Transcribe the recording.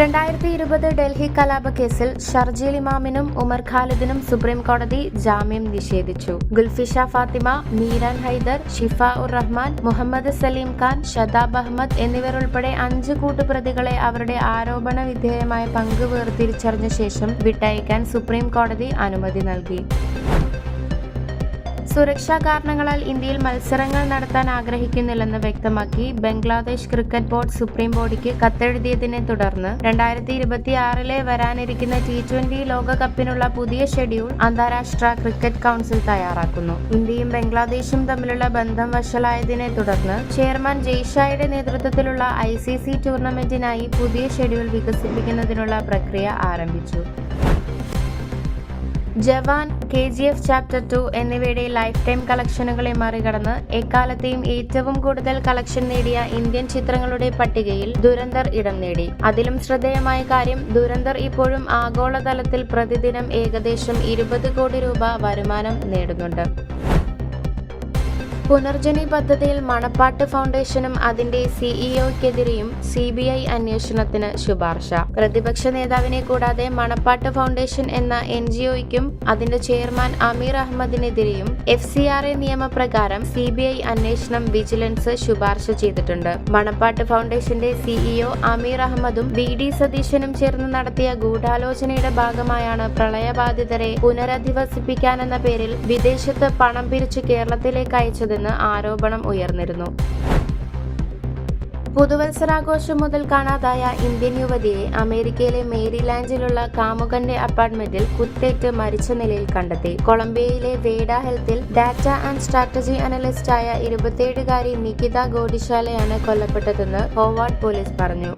2020 Delhi കലാപക്കേസിൽ Sharjeel ഇമാമിനും Umar ഖാലിദിനും supreme കോടതി ജാമ്യം നിഷേധിച്ചു. ഗുൽഫിഷ ഫാത്തിമ, മീരാൻ ഹൈദർ, ഷിഫ ഉർ റഹ്മാൻ, മുഹമ്മദ് സലീം ഖാൻ, ഷദാബ് അഹമ്മദ് എന്നിവരുൾപ്പെടെ 5 കൂട്ടുപ്രതികളെ അവരുടെ ആരോപണ വിധേയമായ പങ്ക് വേർതിരിച്ചറിഞ്ഞ ശേഷം വിട്ടയക്കാൻ സുപ്രീം കോടതി അനുമതി നൽകി. സുരക്ഷാ കാരണങ്ങളാൽ ഇന്ത്യയിൽ മത്സരങ്ങൾ നടത്താൻ ആഗ്രഹിക്കുന്നില്ലെന്ന് വ്യക്തമാക്കി ബംഗ്ലാദേശ് ക്രിക്കറ്റ് ബോർഡ് സുപ്രീം കോടതിക്ക് കത്തെഴുതിയതിനെ തുടർന്ന് 2026 വരാനിരിക്കുന്ന T20 ലോകകപ്പിനുള്ള പുതിയ ഷെഡ്യൂൾ അന്താരാഷ്ട്ര ക്രിക്കറ്റ് കൗൺസിൽ തയ്യാറാക്കുന്നു. ഇന്ത്യയും ബംഗ്ലാദേശും തമ്മിലുള്ള ബന്ധം വഷളായതിനെ തുടർന്ന് ചെയർമാൻ ജയ്ഷായുടെ നേതൃത്വത്തിലുള്ള ICC ടൂർണമെന്റിനായി പുതിയ ഷെഡ്യൂൾ വികസിപ്പിക്കുന്നതിനുള്ള പ്രക്രിയ ആരംഭിച്ചു. ജവാൻ, KGF ചാപ്റ്റർ 2 എന്നിവയുടെ ലൈഫ് ടൈം കളക്ഷനുകളെ മറികടന്ന് എക്കാലത്തെയും ഏറ്റവും കൂടുതൽ കളക്ഷൻ നേടിയ ഇന്ത്യൻ ചിത്രങ്ങളുടെ പട്ടികയിൽ ദുരന്തർ ഇടം നേടി. അതിലും ശ്രദ്ധേയമായ കാര്യം, ദുരന്തർ ഇപ്പോഴും ആഗോളതലത്തിൽ പ്രതിദിനം ഏകദേശം 20 കോടി രൂപ വരുമാനം നേടുന്നുണ്ട്. പുനർജനി പദ്ധതിയിൽ മണപ്പാട്ട് ഫൗണ്ടേഷനും അതിന്റെ CEOക്കെതിരെയും CBI അന്വേഷണത്തിന് ശുപാർശ. പ്രതിപക്ഷ നേതാവിനെ കൂടാതെ മണപ്പാട്ട് ഫൗണ്ടേഷൻ എന്ന NGOയ്ക്കും അതിന്റെ ചെയർമാൻ അമീർ അഹമ്മദിനെതിരെയും FCRA നിയമപ്രകാരം CBI അന്വേഷണം വിജിലൻസ് ശുപാർശ ചെയ്തിട്ടുണ്ട്. മണപ്പാട്ട് ഫൗണ്ടേഷന്റെ CEO അമീർ അഹമ്മദും VD സതീശനും ചേർന്ന് നടത്തിയ ഗൂഢാലോചനയുടെ ഭാഗമായാണ് പ്രളയബാധിതരെ പുനരധിവസിപ്പിക്കാനെന്ന പേരിൽ വിദേശത്ത് പണം പിരിച്ച് കേരളത്തിലേക്ക് അയച്ചത് ആരോപണം ഉയർന്നിരുന്നു. പുതുവത്സരാഘോഷം മുതൽ കാണാതായ ഇന്ത്യൻ യുവതിയെ അമേരിക്കയിലെ മേരിലാൻഡിലുള്ള കാമുകന്റെ അപ്പാർട്ട്മെന്റിൽ കുത്തേറ്റ് മരിച്ച നിലയിൽ കണ്ടെത്തി. കൊളംബിയയിലെ വേഡ ഹെൽത്തിൽ ഡാറ്റ ആൻഡ് സ്ട്രാറ്റജി അനലിസ്റ്റായ 27-കാരി നികിത ഗോഡിശാലയാണ് കൊല്ലപ്പെട്ടതെന്ന് ഹോവാർഡ് പോലീസ് പറഞ്ഞു.